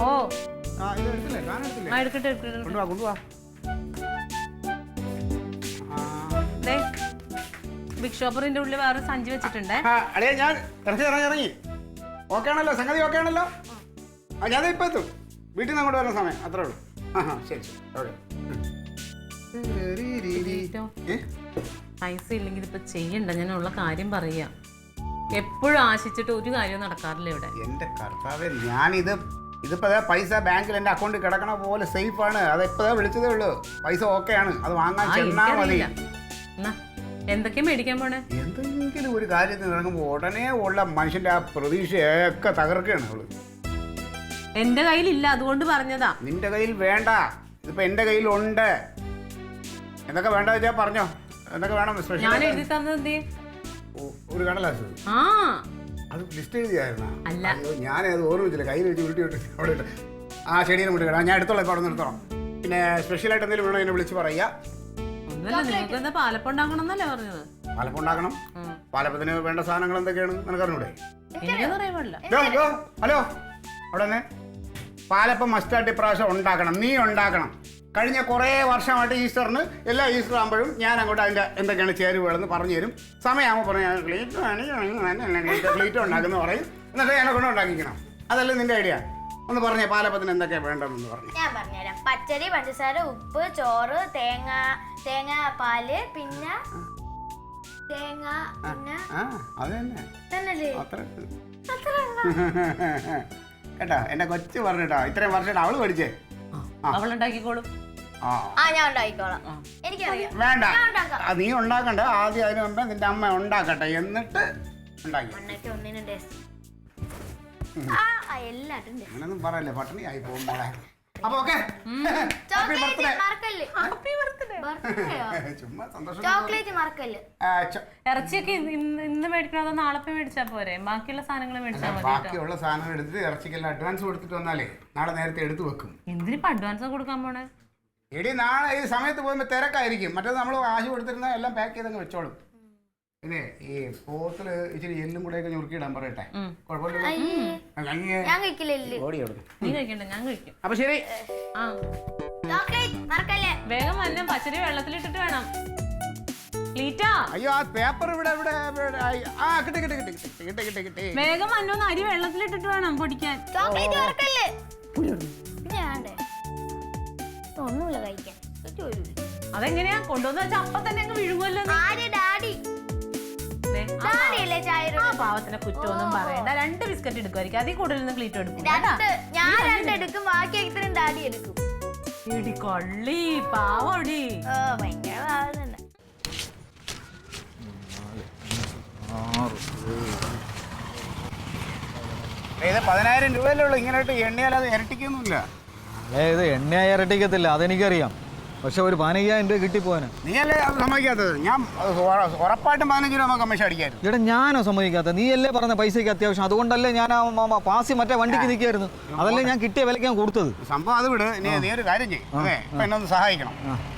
ഓ എടുക്കട്ടെ കൊണ്ടുവാ ബിഗ് ഷോപ്പറിന്റെ ഉള്ളിൽ വേറെ സഞ്ചി വെച്ചിട്ടുണ്ടേ. അടേ ഞാൻ ഇറങ്ങി. ഓക്കെ ആണല്ലോ, സംഗതി ഓക്കെ ആണല്ലോ. ഞാൻ ഇപ്പൊ എത്തും, വീട്ടിൽ നിന്ന് അങ്ങോട്ട് വരുന്ന സമയം അത്രേ ഉള്ളൂ. ശരി പൈസ ഇല്ലെങ്കിൽ ഇപ്പൊ ചെയ്യണ്ട, ഞാൻ ഉള്ള കാര്യം പറയാ. എപ്പോഴും ആശിച്ചിട്ട് ഒരു കാര്യം നടക്കാറില്ല ഇവിടെ. എന്റെ കർത്താവേ, ഇതിപ്പോ പൈസ ബാങ്കിൽ എന്റെ അക്കൗണ്ടിൽ കിടക്കണ പോലെ സേഫ് ആണ്. അത് ഇപ്പഴേ വിളിച്ചതേ ഉള്ളൂ. പൈസ ഓക്കെ ആണ്, അത് വാങ്ങാൻ ചെന്നാ മതി. എന്തൊക്കെയാ മേടിക്കാൻ പോണേ? എന്തെങ്കിലും ഒരു കാര്യത്തിന് ഇറങ്ങുമ്പോ ഉടനെ ഉള്ള മനുഷ്യന്റെ ആ പ്രതീക്ഷയൊക്കെ തകർക്കുകയാണ് അവള്. എന്റെ കയ്യിലില്ല, അതുകൊണ്ട് പറഞ്ഞതാ. നിന്റെ കയ്യിൽ വേണ്ട, ഇതിപ്പോ എന്റെ കയ്യിലുണ്ട്. എന്തൊക്കെ വേണ്ട വെച്ചാ പറഞ്ഞോ, എന്തൊക്കെ വേണം? ഞാൻ എഴുതി തന്നത് ഒരു കടലാസ്, അത് ലിസ്റ്റ് എഴുതിയായിരുന്ന? ഞാനത് ഓർമ്മിച്ചില്ല, കയ്യിൽ വെച്ച് ഉരുട്ടി വിട്ട് അവിടെ ഇട്ട്. ആ ചെടീനെ വിട്ട് കേടാ, ഞാൻ എടുത്തോളാം, ഇപ്പോൾ അവിടെ നിർത്തോളാം. പിന്നെ സ്പെഷ്യലായിട്ട് എന്തെങ്കിലും വേണോ എന്നെ വിളിച്ച് പറയാ. പാലപ്പം ഉണ്ടാക്കണമെന്നല്ലേ പറഞ്ഞത്? പാലപ്പം ഉണ്ടാക്കണം. പാലപ്പത്തിന് വേണ്ട സാധനങ്ങൾ എന്തൊക്കെയാണ് നിനക്കറിഞ്ഞൂടെ? ഹലോ, അവിടെ തന്നെ പാലപ്പം മസ്റ്റായിട്ട് ഇപ്രാവശ്യം ഉണ്ടാക്കണം, നീ ഉണ്ടാക്കണം. കഴിഞ്ഞ കുറേ വർഷമായിട്ട് ഈസ്റ്ററിന് എല്ലാ ഈസ്റ്റർ ആകുമ്പോഴും ഞാൻ അങ്ങോട്ട് അതിൻ്റെ എന്തൊക്കെയാണ് ചേരുവകളെന്ന് പറഞ്ഞു തരും. സമയമാകുമ്പോൾ പറഞ്ഞു ഞാൻ ക്ലീറ്റ് ഉണ്ടാക്കുന്നു പറയും. എന്നിട്ട് എന്നെ കൊണ്ട് ഉണ്ടാക്കിക്കണം. അതല്ലേ നിന്റെ ഐഡിയ? ഒന്ന് പറഞ്ഞേ, പാലപ്പത്തിന് എന്തൊക്കെയാണ് വേണ്ടതെന്ന് പറഞ്ഞു. ഞാൻ പറഞ്ഞുതരാം. പച്ചരി, പഞ്ചസാര, ഉപ്പ്, ചോറ്, തേങ്ങ, പാല്, പിന്നെ തേങ്ങ, പിന്നെ അത് തന്നെ അത്ര കേട്ടാ. എന്റെ കൊച്ചു പറഞ്ഞിട്ടാ, ഇത്രയും വർഷം അവള് പഠിച്ചേ. അവളുണ്ടാക്കിക്കോളും. ഞാൻ ഉണ്ടാക്കിക്കോളാം, എനിക്കറിയാം. വേണ്ട, നീ ഉണ്ടാക്കണ്ട. ആദ്യം അതിന് മുമ്പേ നിന്റെ അമ്മ ഉണ്ടാക്കട്ടെ, എന്നിട്ട് ഉണ്ടാക്കി. അങ്ങനൊന്നും പറയല്ലേ, പട്ടിണി ആയി പോകുമ്പോളെ. അപ്പൊ ഓക്കെ, ചുമ്മാ സന്തോഷം. ഇറച്ചിയൊക്കെ ഇന്ന് മേടിക്കണോ നാളെ മേടിച്ചാ പോരെ? ബാക്കിയുള്ള സാധനങ്ങൾ മേടിച്ചാൽ മതി. ബാക്കിയുള്ള സാധനങ്ങൾ എടുത്ത് ഇറച്ചിക്കെല്ലാം അഡ്വാൻസ് കൊടുത്തിട്ട് വന്നാലേ നാളെ നേരത്തെ എടുത്തു വെക്കും. എന്തിനിപ്പോ അഡ്വാൻസ് കൊടുക്കാൻ പോണേ? എടി നാളെ ഈ സമയത്ത് പോകുമ്പോ തിരക്കായിരിക്കും. മറ്റേത് നമ്മൾ കാശ് കൊടുത്തിരുന്ന എല്ലാം പാക്ക് ചെയ്തങ്ങ് വെച്ചോളും. പിന്നെ ഈ പോത്തില് ഇച്ചിരി എല്ലും കൂടെ ഒക്കെ ഞുറുക്കിയിടാൻ പറയട്ടെ. അപ്പൊ ശരി, വേഗം വല്ല പച്ചരി വെള്ളത്തിലിട്ടിട്ട് വേണം. അയ്യോ, ആ പേപ്പർ ഇവിടെ വേഗം വന്നോന്ന്, അരി വെള്ളത്തിലിട്ടിട്ട് വേണം പൊടിക്കാൻ. ഒന്നുമില്ല കഴിക്കാൻ. അതെങ്ങനെയാ കൊണ്ടുവന്ന് വെച്ചാൽ അപ്പൊ തന്നെ അങ്ങ് വിഴുങ്ങുമല്ലോ. പാവത്തിന്റെ കുറ്റമൊന്നും പറയണ്ട. 2 ബിസ്ക്കറ്റ് എടുക്കുമായിരിക്കും, അതിൽ കൂടുതലൊന്നും ക്ലീറ്റ് എടുക്കും. ഞാൻ 2 എടുക്കും, ബാക്കി ഇത്രയും ഡാഡി എടുക്കും. ഇടി കൊള്ളി പാവടി. ഭയങ്കര പാവുന്നുണ്ട്. 10,000 രൂപയല്ലേ ഉള്ളൂ. ഇങ്ങനെയായിട്ട് എണ്ണയാലത് ഇരട്ടിക്കൊന്നുമില്ല. ഇത് എണ്ണ ഇരട്ടിക്കത്തില്ല, അതെനിക്കറിയാം. പക്ഷെ ഒരു 15,000 രൂപ കിട്ടിപ്പോനെ. നീയല്ലേ അത് സമ്മതിക്കാത്തത്? ഞാൻ ഉറപ്പായിട്ടും 15 രൂപ കമ്മീഷൻ അടിക്കായിരുന്നു. ഇവിടെ ഞാനോ സമ്മതിക്കാത്ത? നീയല്ലേ പറഞ്ഞ പൈസയ്ക്ക് അത്യാവശ്യം, അതുകൊണ്ടല്ലേ ഞാൻ പാസി മറ്റേ വണ്ടിക്ക് നിൽക്കായിരുന്നു. അതല്ലേ ഞാൻ കിട്ടിയ വിലയ്ക്ക് ഞാൻ കൊടുത്തത്. സംഭവം അത് വിട്. നീ ഒരു കാര്യം ചെയ്യും, അതെ, ഇപ്പൊ എന്നെ ഒന്ന് സഹായിക്കണം.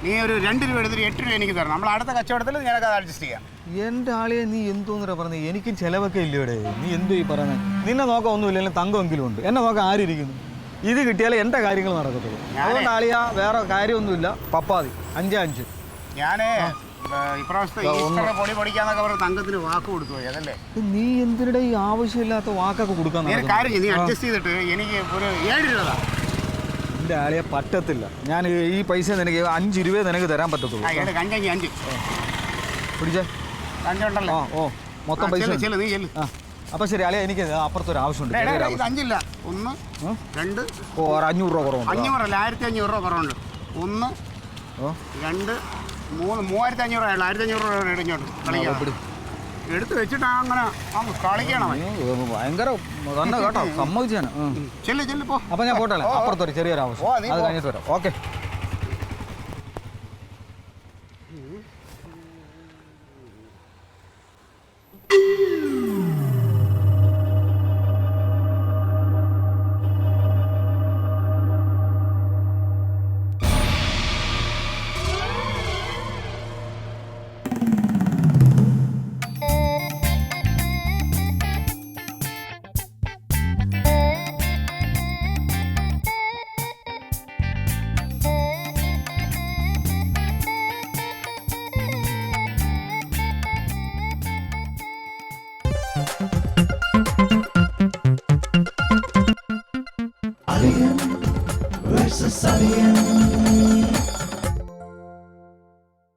നീ ഒരു 2 രൂപ എടുത്തിട്ട് 8 രൂപ എനിക്ക് തരണം. നമ്മൾ അടുത്ത കച്ചവടത്തിൽ ഞാനൊക്കെ അഡ്ജസ്റ്റ് ചെയ്യാം. എൻ്റെ ആളിയെ നീ എന്തോന്നില്ല പറഞ്ഞത്? എനിക്കും ചിലവൊക്കെ ഇല്ല ഇവിടെ. നീ എന്തോ ഈ പറയുന്നത്? നിന്നെ നോക്കാൻ ഒന്നുമില്ല, തങ്കമെങ്കിലും ഉണ്ട്. എന്നെ നോക്കാൻ ആരിയിരിക്കുന്നു? ഇത് കിട്ടിയാലേ എൻ്റെ കാര്യങ്ങൾ നടക്കത്തുള്ളൂ. അതുകൊണ്ട് ആളിയാ വേറെ കാര്യമൊന്നുമില്ല. പപ്പാതി 5-5. ഞാനേ ഇപ്രാവശ്യത്തെ ഈസ്റ്റർ പൊടി പൊടിക്കാന്നൊക്കെ പറഞ്ഞ് തങ്കത്തിന് വാക്ക് കൊടുത്തു പോയി. അതല്ലേ നീ എന്തിനിടെ ഈ ആവശ്യമില്ലാത്ത വാക്കൊക്കെ കൊടുക്കാൻ? കാര്യം നീ അഡ്ജസ്റ്റ് ചെയ്തിട്ട് എനിക്ക് ഒരു 7 രൂപ. എൻ്റെ ആളിയെ പറ്റത്തില്ല. ഞാൻ ഈ പൈസ നിനക്ക് 5 രൂപ നിനക്ക് തരാൻ പറ്റത്തുള്ളൂ. 5 പിടിച്ചേ. 5 ഉണ്ടല്ലോ. മൊത്തം പൈസ നീ ചെല്ലു. അപ്പൊ ശരി അളിയ, എനിക്ക് അപ്പുറത്തൊരു ആവശ്യമുണ്ട്. 5 ഇല്ല, 1 2 500 രൂപ കുറവുണ്ട്. 500 അല്ല, 1500 രൂപ കുറവുണ്ട്. 1 2 3 3500 രൂപ. 1500 രൂപ ഇടിഞ്ഞോട്ട് കളിക്കാം. എടുത്ത് വെച്ചിട്ട് അങ്ങനെ കളിക്കണം. ഭയങ്കര തന്നെ കേട്ടോ, സമ്മതിച്ചാണ്. ചെല്ലിപ്പോ. അപ്പൊ ഞാൻ പോട്ടല്ലേ, അപ്പുറത്തൊരു ചെറിയൊരു ആവശ്യം, അത് കഴിഞ്ഞിട്ട് വരാം. ഓക്കെ. Saliendo